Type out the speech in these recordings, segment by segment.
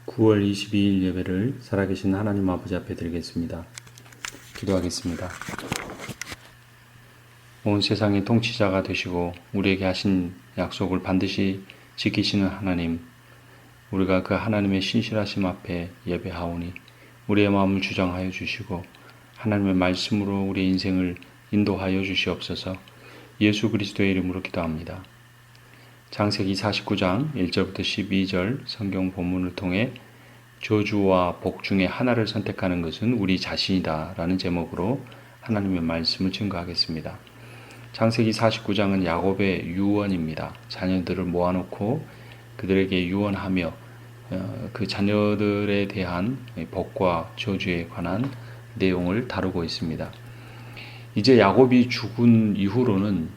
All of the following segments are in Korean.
9월 22일 예배를 살아계신 하나님 아버지 앞에 드리겠습니다. 기도하겠습니다. 온 세상의 통치자가 되시고 우리에게 하신 약속을 반드시 지키시는 하나님, 우리가 그 하나님의 신실하심 앞에 예배하오니 우리의 마음을 주장하여 주시고 하나님의 말씀으로 우리의 인생을 인도하여 주시옵소서. 예수 그리스도의 이름으로 기도합니다. 창세기 49장 1절부터 12절 성경 본문을 통해 저주와 복 중에 하나를 선택하는 것은 우리 자신이다 라는 제목으로 하나님의 말씀을 증거하겠습니다. 창세기 49장은 야곱의 유언입니다. 자녀들을 모아놓고 그들에게 유언하며 그 자녀들에 대한 복과 저주에 관한 내용을 다루고 있습니다. 이제 야곱이 죽은 이후로는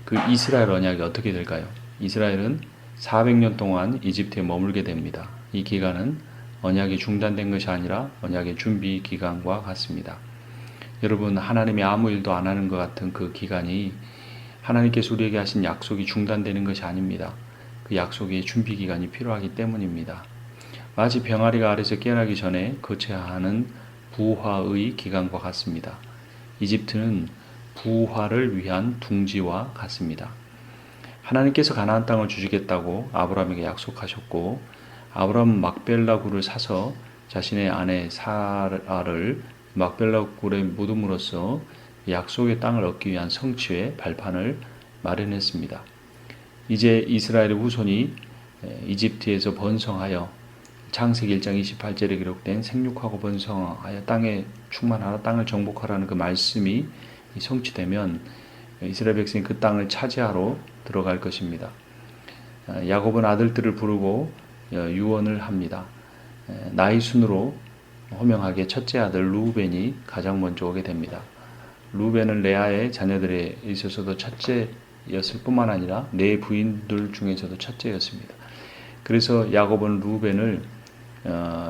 그 이스라엘 언약이 어떻게 될까요? 이스라엘은 400년 동안 이집트에 머물게 됩니다. 이 기간은 언약이 중단된 것이 아니라 언약의 준비 기간과 같습니다. 여러분, 하나님이 아무 일도 안 하는 것 같은 그 기간이 하나님께서 우리에게 하신 약속이 중단되는 것이 아닙니다. 그 약속의 준비 기간이 필요하기 때문입니다. 마치 병아리가 알에서 깨어나기 전에 거쳐야 하는 부화의 기간과 같습니다. 이집트는 부화를 위한 둥지와 같습니다. 하나님께서 가나안 땅을 주시겠다고 아브라함에게 약속하셨고 아브라함은 막벨라 굴을 사서 자신의 아내 사라를 막벨라 굴에 묻음으로써 약속의 땅을 얻기 위한 성취의 발판을 마련했습니다. 이제 이스라엘의 후손이 이집트에서 번성하여 창세기 1장 28절에 기록된 생육하고 번성하여 땅에 충만하라 땅을 정복하라는 그 말씀이 성취되면 이스라엘 백성이 그 땅을 차지하러 들어갈 것입니다. 야곱은 아들들을 부르고 유언을 합니다. 나이 순으로 호명하게 첫째 아들 루벤이 가장 먼저 오게 됩니다. 루벤은 레아의 자녀들에 있어서도 첫째였을 뿐만 아니라 네 부인들 중에서도 첫째였습니다. 그래서 야곱은 루벤을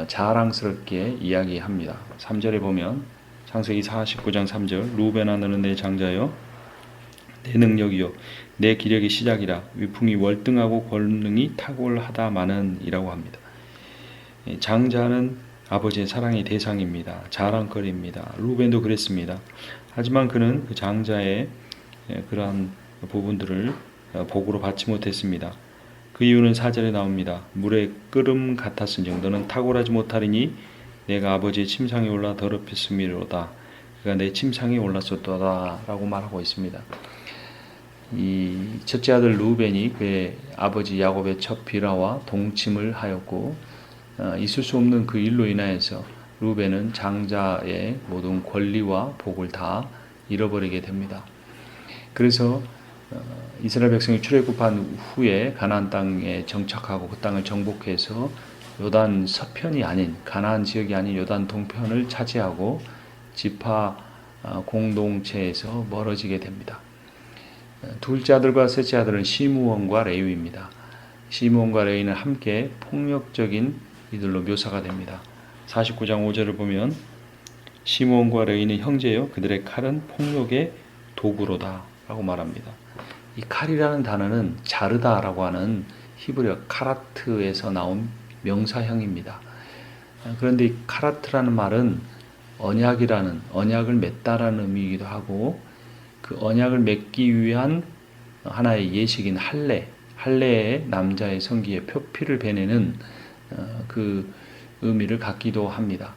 자랑스럽게 이야기합니다. 3절에 보면 창세기 49장 3절 루벤아 너는 내 장자여 내 능력이요 내 기력의 시작이라 위풍이 월등하고 권능이 탁월하다마는 이라고 합니다. 장자는 아버지의 사랑의 대상입니다. 자랑거리입니다. 루벤도 그랬습니다. 하지만 그는 그 장자의 그러한 부분들을 복으로 받지 못했습니다. 그 이유는 4절에 나옵니다. 물의 끓음 같았은즉 너는 탁월하지 못하리니 내가 아버지의 침상에 올라 더럽혔음이로다. 그가 내 침상에 올랐었도다 라고 말하고 있습니다. 이 첫째 아들 루벤이 그의 아버지 야곱의 첫 비라와 동침을 하였고 있을 수 없는 그 일로 인하여서 루벤은 장자의 모든 권리와 복을 다 잃어버리게 됩니다. 그래서 이스라엘 백성이 출애굽한 후에 가나안 땅에 정착하고 그 땅을 정복해서 요단 서편이 아닌 가나안 지역이 아닌 요단 동편을 차지하고 지파 공동체에서 멀어지게 됩니다. 둘째 아들과 셋째 아들은 시므온과 레위입니다. 시므온과 레위는 함께 폭력적인 이들로 묘사가 됩니다. 49장 5절을 보면 시므온과 레위는 형제요 그들의 칼은 폭력의 도구로다 라고 말합니다. 이 칼이라는 단어는 자르다라고 하는 히브리어 카라트에서 나온 명사형입니다. 그런데 이 카라트라는 말은 언약을 맺다라는 의미이기도 하고 그 언약을 맺기 위한 하나의 예식인 할례의 남자의 성기에 표피를 베내는 그 의미를 갖기도 합니다.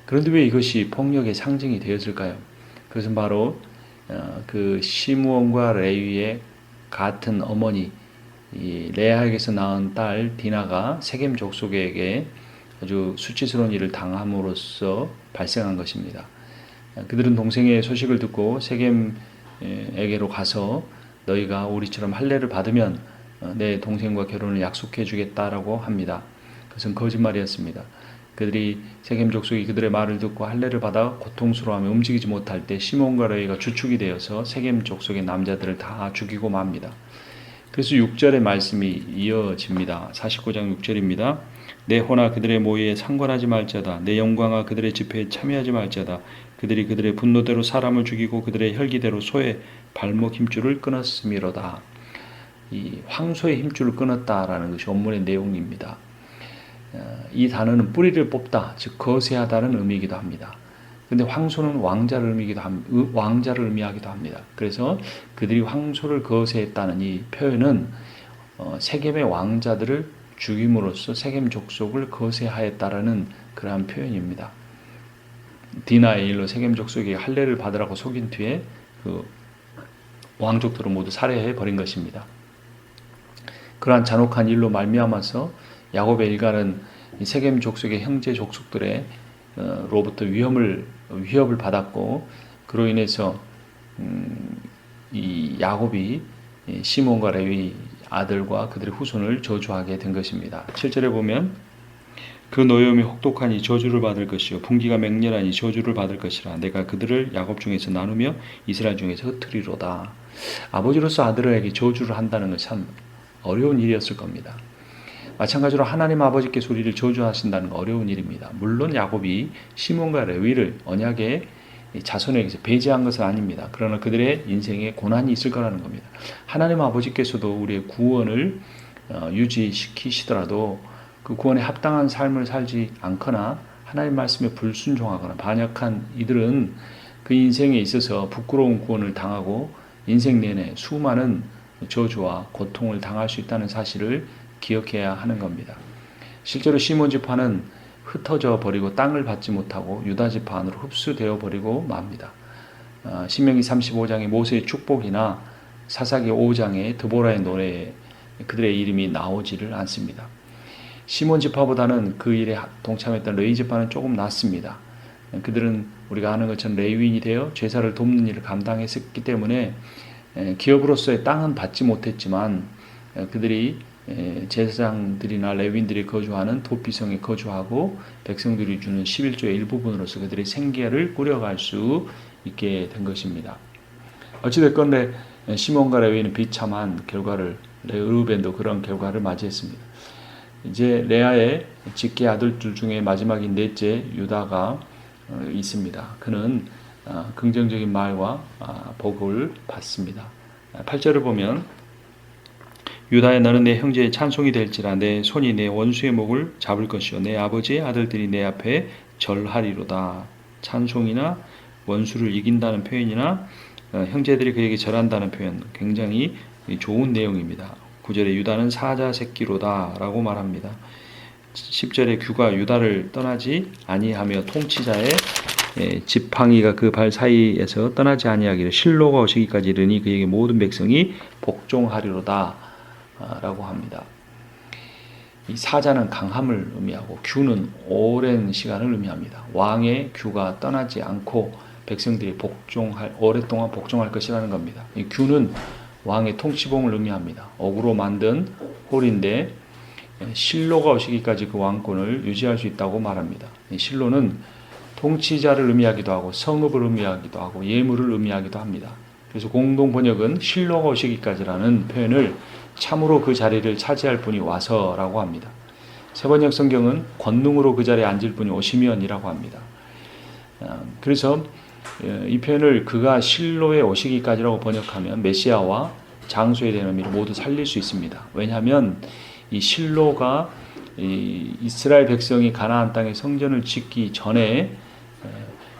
그런데 왜 이것이 폭력의 상징이 되었을까요? 그것은 바로 그 시므온과 레위의 같은 어머니 이 레아에게서 낳은 딸 디나가 세겜 족속에게 아주 수치스러운 일을 당함으로써 발생한 것입니다. 그들은 동생의 소식을 듣고 세겜에게로 가서 너희가 우리처럼 할례를 받으면 내 동생과 결혼을 약속해 주겠다라고 합니다. 그것은 거짓말이었습니다. 그들이 세겜 족속이 그들의 말을 듣고 할례를 받아 고통스러워하며 움직이지 못할 때 시몬과 레위가 주축이 되어서 세겜 족속의 남자들을 다 죽이고 맙니다. 그래서 6절의 말씀이 이어집니다. 49장 6절입니다. 내 호나 그들의 모의에 상관하지 말자다. 내 영광아 그들의 집회에 참여하지 말자다. 그들이 그들의 분노대로 사람을 죽이고 그들의 혈기대로 소의 발목 힘줄을 끊었음이로다. 이 황소의 힘줄을 끊었다라는 것이 원문의 내용입니다. 이 단어는 뿌리를 뽑다, 즉 거세하다는 의미이기도 합니다. 근데 황소는 왕자를 의미하기도 합니다. 그래서 그들이 황소를 거세했다는 이 표현은 세겜의 왕자들을 죽임으로써 세겜 족속을 거세하였다라는 그러한 표현입니다. 디나의 일로 세겜 족속에게 할례를 받으라고 속인 뒤에 그 왕족들을 모두 살해해 버린 것입니다. 그러한 잔혹한 일로 말미암아서 야곱의 일가는 세겜 족속의 형제 족속들의 로부터 위협을 받았고, 그로 인해서 이 야곱이 시몬과 레위 아들과 그들의 후손을 저주하게 된 것입니다. 7절에 보면 그 노여움이 혹독하니 저주를 받을 것이요 분기가 맹렬하니 저주를 받을 것이라. 내가 그들을 야곱 중에서 나누며 이스라엘 중에서 흩으리로다. 아버지로서 아들에게 저주를 한다는 것은 참 어려운 일이었을 겁니다. 마찬가지로 하나님 아버지께서 우리를 저주하신다는 건 어려운 일입니다. 물론 야곱이 시몬과 레위를 언약의 자손에게서 배제한 것은 아닙니다. 그러나 그들의 인생에 고난이 있을 거라는 겁니다. 하나님 아버지께서도 우리의 구원을 유지시키시더라도 그 구원에 합당한 삶을 살지 않거나 하나님 말씀에 불순종하거나 반역한 이들은 그 인생에 있어서 부끄러운 구원을 당하고 인생 내내 수많은 저주와 고통을 당할 수 있다는 사실을 기억해야 하는 겁니다. 실제로 시몬 지파는 흩어져 버리고 땅을 받지 못하고 유다 지파 안으로 흡수되어 버리고 맙니다. 신명기 35장의 모세의 축복이나 사사기 5장의 드보라의 노래에 그들의 이름이 나오지를 않습니다. 시몬 지파보다는 그 일에 동참했던 레위 지파는 조금 낫습니다. 그들은 우리가 아는 것처럼 레위인이 되어 제사를 돕는 일을 감당했기 때문에 기업으로서의 땅은 받지 못했지만 그들이 제사장들이나 레위인들이 거주하는 도피성에 거주하고 백성들이 주는 11조의 일부분으로서 그들의 생계를 꾸려갈 수 있게 된 것입니다. 어찌됐건 시몬과 레위는 비참한 결과를, 르우벤도 그런 결과를 맞이했습니다. 이제 레아의 직계 아들들 중에 마지막인 넷째 유다가 있습니다. 그는 긍정적인 말과 복을 받습니다. 8절을 보면 유다야 너는 내 형제의 찬송이 될지라. 내 손이 내 원수의 목을 잡을 것이요 내 아버지의 아들들이 내 앞에 절하리로다. 찬송이나 원수를 이긴다는 표현이나 형제들이 그에게 절한다는 표현, 굉장히 좋은 내용입니다. 9절에 유다는 사자 새끼로다 라고 말합니다. 10절에 규가 유다를 떠나지 아니하며 통치자의 지팡이가 그 발 사이에서 떠나지 아니하기를 실로가 오시기까지 이르니 그에게 모든 백성이 복종하리로다 라고 합니다. 이 사자는 강함을 의미하고 규는 오랜 시간을 의미합니다. 왕의 규가 떠나지 않고 백성들이 오랫동안 복종할 것이라는 겁니다. 이 규는 왕의 통치봉을 의미합니다. 옥으로 만든 홀인데 실로가 오시기까지 그 왕권을 유지할 수 있다고 말합니다. 이 실로는 통치자를 의미하기도 하고 성읍을 의미하기도 하고 예물을 의미하기도 합니다. 그래서 공동 번역은 실로가 오시기까지라는 표현을 참으로 그 자리를 차지할 분이 와서라고 합니다. 세번역 성경은 권능으로 그 자리에 앉을 분이 오시면이라고 합니다. 그래서 이 표현을 그가 실로에 오시기까지라고 번역하면 메시아와 장소에 대한 의미를 모두 살릴 수 있습니다. 왜냐하면 이 실로가 이스라엘 백성이 가나안 땅에 성전을 짓기 전에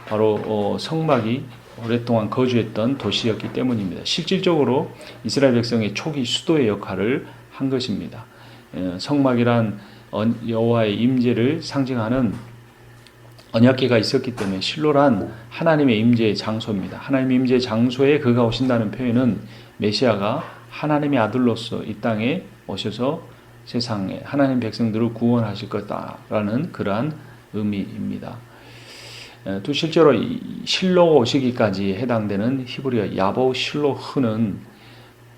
바로 성막이 오랫동안 거주했던 도시였기 때문입니다. 실질적으로 이스라엘 백성의 초기 수도의 역할을 한 것입니다. 성막이란 여호와의 임재를 상징하는 언약궤가 있었기 때문에 실로란 하나님의 임재의 장소입니다. 하나님의 임재의 장소에 그가 오신다는 표현은 메시아가 하나님의 아들로서 이 땅에 오셔서 세상에 하나님 백성들을 구원하실 거다라는 그러한 의미입니다. 또 실제로 실로가 오시기까지 해당되는 히브리어 야보 실로흐는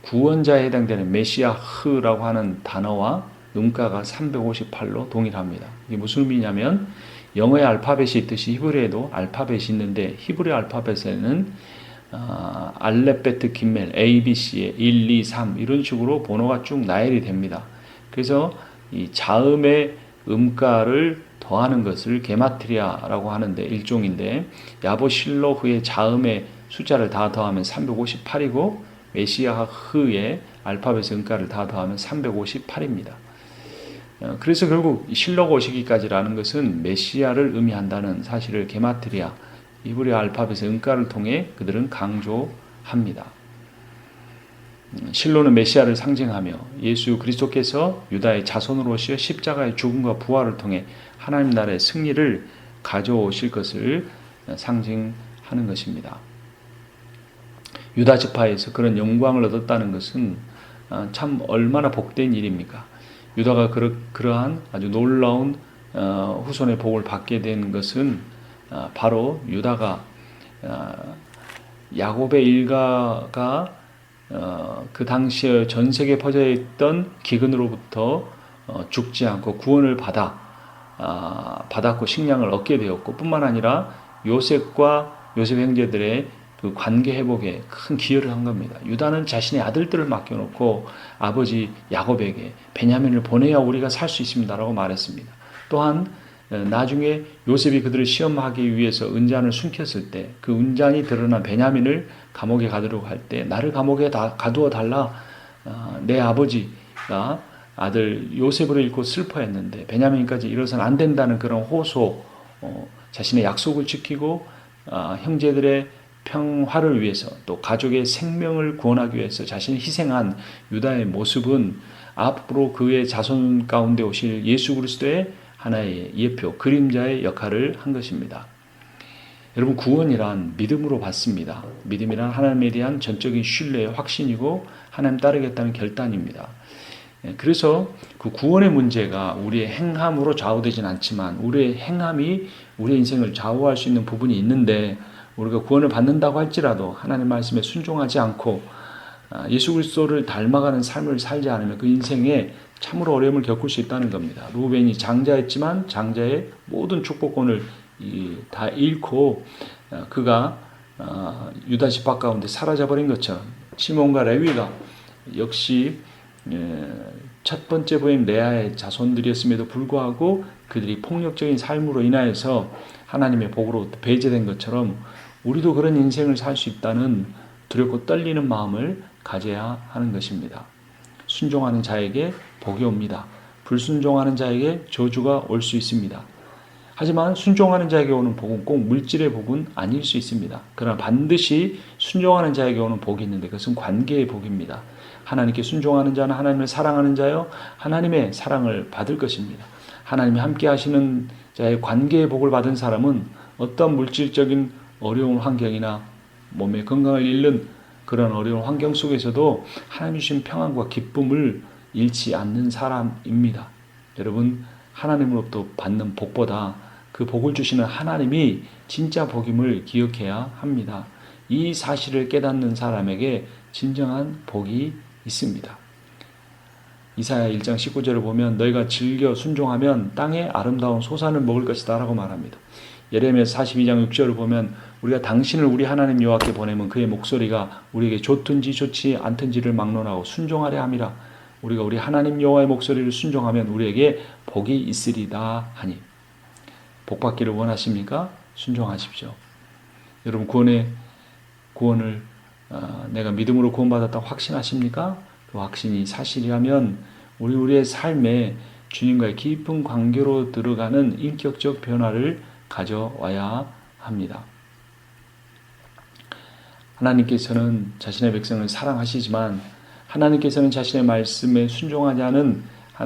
구원자에 해당되는 메시아흐라고 하는 단어와 음가가 358로 동일합니다. 이게 무슨 의미냐면 영어의 알파벳이 있듯이 히브리에도 알파벳이 있는데 히브리 알파벳에는 알렙베트 김멜 A, B, C의 1, 2, 3 이런 식으로 번호가 쭉 나열이 됩니다. 그래서 이 자음의 음가를 더하는 것을 게마트리아라고 하는데 일종인데 야보실로흐의 자음의 숫자를 다 더하면 358이고 메시아흐의 알파벳 음가를 다 더하면 358입니다. 그래서 결국 실록 오시기까지라는 것은 메시아를 의미한다는 사실을 게마트리아 이브리어 알파벳의 음가를 통해 그들은 강조합니다. 실로는 메시아를 상징하며 예수 그리스도께서 유다의 자손으로서 십자가의 죽음과 부활을 통해 하나님 나라의 승리를 가져오실 것을 상징하는 것입니다. 유다 지파에서 그런 영광을 얻었다는 것은 참 얼마나 복된 일입니까? 유다가 그러한 아주 놀라운 후손의 복을 받게 된 것은 바로 유다가 야곱의 일가가 그 당시에 전 세계에 퍼져 있던 기근으로부터 죽지 않고 구원을 받았고 식량을 얻게 되었고 뿐만 아니라 요셉과 요셉 형제들의 그 관계 회복에 큰 기여를 한 겁니다. 유다는 자신의 아들들을 맡겨놓고 아버지 야곱에게 베냐민을 보내야 우리가 살 수 있습니다라고 말했습니다. 또한 나중에 요셉이 그들을 시험하기 위해서 은잔을 숨겼을 때 그 은잔이 드러난 베냐민을 감옥에 가두려고 할 때 나를 감옥에 가두어 달라 내 아버지가 아들 요셉을 잃고 슬퍼했는데 베냐민까지 이뤄서는 안 된다는 그런 호소, 자신의 약속을 지키고 형제들의 평화를 위해서 또 가족의 생명을 구원하기 위해서 자신을 희생한 유다의 모습은 앞으로 그의 자손 가운데 오실 예수 그리스도의 하나의 예표, 그림자의 역할을 한 것입니다. 여러분, 구원이란 믿음으로 받습니다. 믿음이란 하나님에 대한 전적인 신뢰의 확신이고 하나님 따르겠다는 결단입니다. 그래서 그 구원의 문제가 우리의 행함으로 좌우되진 않지만 우리의 행함이 우리의 인생을 좌우할 수 있는 부분이 있는데 우리가 구원을 받는다고 할지라도 하나님 말씀에 순종하지 않고 예수 그리스도를 닮아가는 삶을 살지 않으면 그 인생에 참으로 어려움을 겪을 수 있다는 겁니다. 루벤이 장자였지만 장자의 모든 축복권을 다 잃고 그가 유다 지파 가운데 사라져버린 것처럼 시몬과 레위가 역시 첫 번째 부인 레아의 자손들이었음에도 불구하고 그들이 폭력적인 삶으로 인하여서 하나님의 복으로 배제된 것처럼 우리도 그런 인생을 살 수 있다는 두렵고 떨리는 마음을 가져야 하는 것입니다. 순종하는 자에게 복이 옵니다. 불순종하는 자에게 저주가 올 수 있습니다. 하지만 순종하는 자에게 오는 복은 꼭 물질의 복은 아닐 수 있습니다. 그러나 반드시 순종하는 자에게 오는 복이 있는데 그것은 관계의 복입니다. 하나님께 순종하는 자는 하나님을 사랑하는 자요 하나님의 사랑을 받을 것입니다. 하나님이 함께 하시는 자의 관계의 복을 받은 사람은 어떤 물질적인 어려운 환경이나 몸의 건강을 잃는 그런 어려운 환경 속에서도 하나님 주신 평안과 기쁨을 잃지 않는 사람입니다. 여러분, 하나님으로부터 받는 복보다 그 복을 주시는 하나님이 진짜 복임을 기억해야 합니다. 이 사실을 깨닫는 사람에게 진정한 복이 있습니다. 이사야 1장 19절을 보면 너희가 즐겨 순종하면 땅의 아름다운 소산을 먹을 것이다 라고 말합니다. 예레미야 42장 6절을 보면 우리가 당신을 우리 하나님 여호와께 보내면 그의 목소리가 우리에게 좋든지 좋지 않든지를 막론하고 순종하려 함이라. 우리가 우리 하나님 여호와의 목소리를 순종하면 우리에게 복이 있으리다 하니. 복받기를 원하십니까? 순종하십시오. 여러분, 구원을 내가 믿음으로 구원받았다고 확신하십니까? 그 확신이 사실이라면 우리의 삶에 주님과의 깊은 관계로 들어가는 인격적 변화를 가져와야 합니다. 하나님께서는 자신의 백성을 사랑하시지만 하나님께서는 자신의 말씀에 순종하지 않은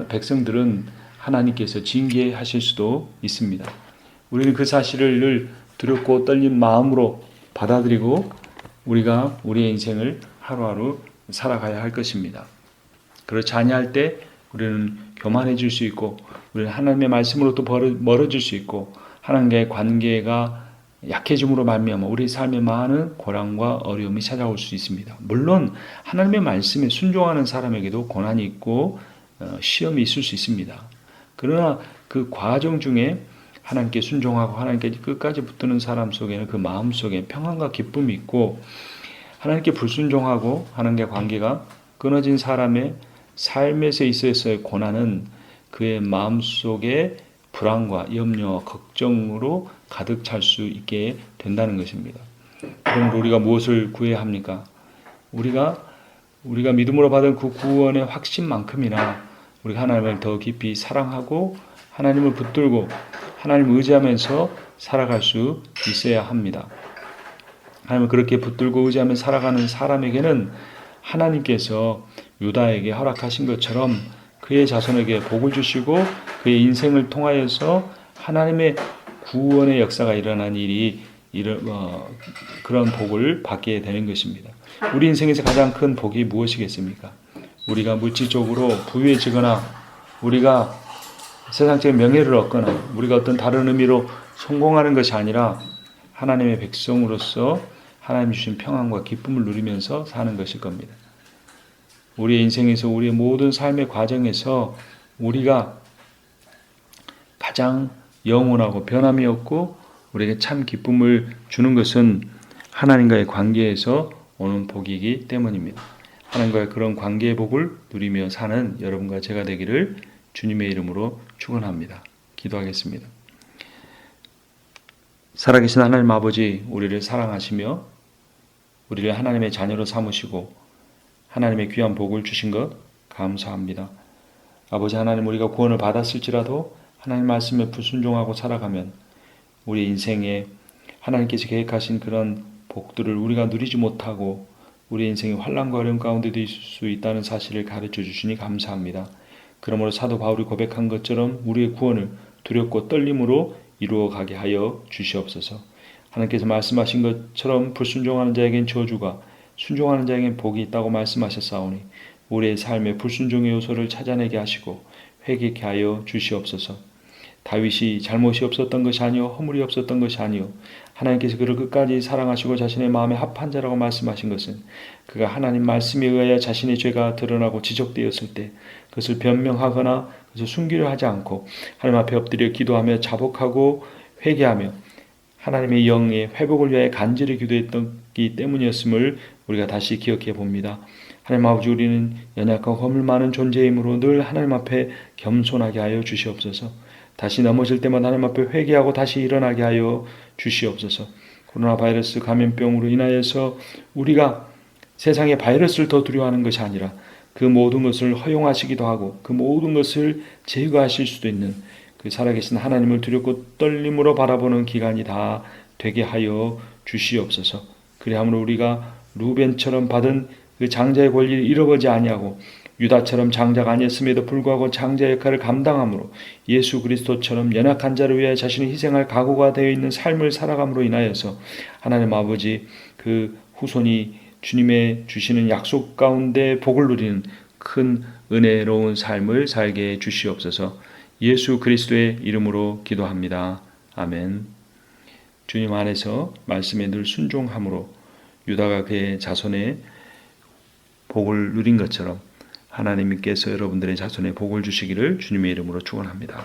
백성들은 하나님께서 징계하실 수도 있습니다. 우리는 그 사실을 늘 두렵고 떨린 마음으로 받아들이고 우리가 우리의 인생을 하루하루 살아가야 할 것입니다. 그렇지 아니할 때 우리는 교만해질 수 있고 우리는 하나님의 말씀으로부터 멀어질 수 있고 하나님과의 관계가 약해짐으로 말미암아 우리 삶에 많은 고난과 어려움이 찾아올 수 있습니다. 물론 하나님의 말씀에 순종하는 사람에게도 고난이 있고 시험이 있을 수 있습니다. 그러나 그 과정 중에 하나님께 순종하고 하나님께 끝까지 붙드는 사람 속에는 그 마음 속에 평안과 기쁨이 있고 하나님께 불순종하고 하나님과의 관계가 끊어진 사람의 삶에서 있어서의 고난은 그의 마음 속에 불안과 염려와 걱정으로 가득 찰 수 있게 된다는 것입니다. 그럼 우리가 무엇을 구해야 합니까? 우리가 믿음으로 받은 그 구원의 확신만큼이나 우리가 하나님을 더 깊이 사랑하고 하나님을 붙들고 하나님을 의지하면서 살아갈 수 있어야 합니다. 하나님을 그렇게 붙들고 의지하며 살아가는 사람에게는 하나님께서 유다에게 허락하신 것처럼 그의 자손에게 복을 주시고 그의 인생을 통하여서 하나님의 구원의 역사가 일어난 그런 복을 받게 되는 것입니다. 우리 인생에서 가장 큰 복이 무엇이겠습니까? 우리가 물질적으로 부유해지거나 우리가 세상적인 명예를 얻거나 우리가 어떤 다른 의미로 성공하는 것이 아니라 하나님의 백성으로서 하나님 주신 평안과 기쁨을 누리면서 사는 것일 겁니다. 우리의 인생에서 우리의 모든 삶의 과정에서 우리가 가장 영원하고 변함이 없고 우리에게 참 기쁨을 주는 것은 하나님과의 관계에서 오는 복이기 때문입니다. 하나님과의 그런 관계의 복을 누리며 사는 여러분과 제가 되기를 주님의 이름으로 축원합니다. 기도하겠습니다. 살아계신 하나님 아버지, 우리를 사랑하시며 우리를 하나님의 자녀로 삼으시고 하나님의 귀한 복을 주신 것 감사합니다. 아버지 하나님, 우리가 구원을 받았을지라도 하나님 말씀에 불순종하고 살아가면 우리 인생에 하나님께서 계획하신 그런 복들을 우리가 누리지 못하고 우리 인생의 환난과 어려움 가운데도 있을 수 있다는 사실을 가르쳐 주시니 감사합니다. 그러므로 사도 바울이 고백한 것처럼 우리의 구원을 두렵고 떨림으로 이루어가게 하여 주시옵소서. 하나님께서 말씀하신 것처럼 불순종하는 자에겐 저주가, 순종하는 자에겐 복이 있다고 말씀하셨사오니 우리의 삶의 불순종의 요소를 찾아내게 하시고 회개케 하여 주시옵소서. 다윗이 잘못이 없었던 것이 아니요 허물이 없었던 것이 아니요 하나님께서 그를 끝까지 사랑하시고 자신의 마음에 합한 자라고 말씀하신 것은 그가 하나님 말씀에 의하여 자신의 죄가 드러나고 지적되었을 때 그것을 변명하거나 그것을 숨기려 하지 않고 하나님 앞에 엎드려 기도하며 자복하고 회개하며 하나님의 영의 회복을 위하여 간절히 기도했기 때문이었음을 우리가 다시 기억해 봅니다. 하나님 아버지, 우리는 연약하고 허물 많은 존재이므로 늘 하나님 앞에 겸손하게 하여 주시옵소서. 다시 넘어질 때마다 하나님 앞에 회개하고 다시 일어나게 하여 주시옵소서. 코로나 바이러스 감염병으로 인하여서 우리가 세상의 바이러스를 더 두려워하는 것이 아니라 그 모든 것을 허용하시기도 하고 그 모든 것을 제거하실 수도 있는 그 살아계신 하나님을 두렵고 떨림으로 바라보는 기간이 다 되게 하여 주시옵소서. 그리함으로 우리가 루벤처럼 받은 그 장자의 권리를 잃어버리지 아니하고 유다처럼 장자가 아니었음에도 불구하고 장자 역할을 감당함으로 예수 그리스도처럼 연약한 자를 위하여 자신을 희생할 각오가 되어 있는 삶을 살아감으로 인하여서 하나님 아버지 그 후손이 주님의 주시는 약속 가운데 복을 누리는 큰 은혜로운 삶을 살게 해 주시옵소서. 예수 그리스도의 이름으로 기도합니다. 아멘. 주님 안에서 말씀에 늘 순종함으로 유다가 그의 자손의 복을 누린 것처럼 하나님께서 여러분들의 자손에 복을 주시기를 주님의 이름으로 축원합니다.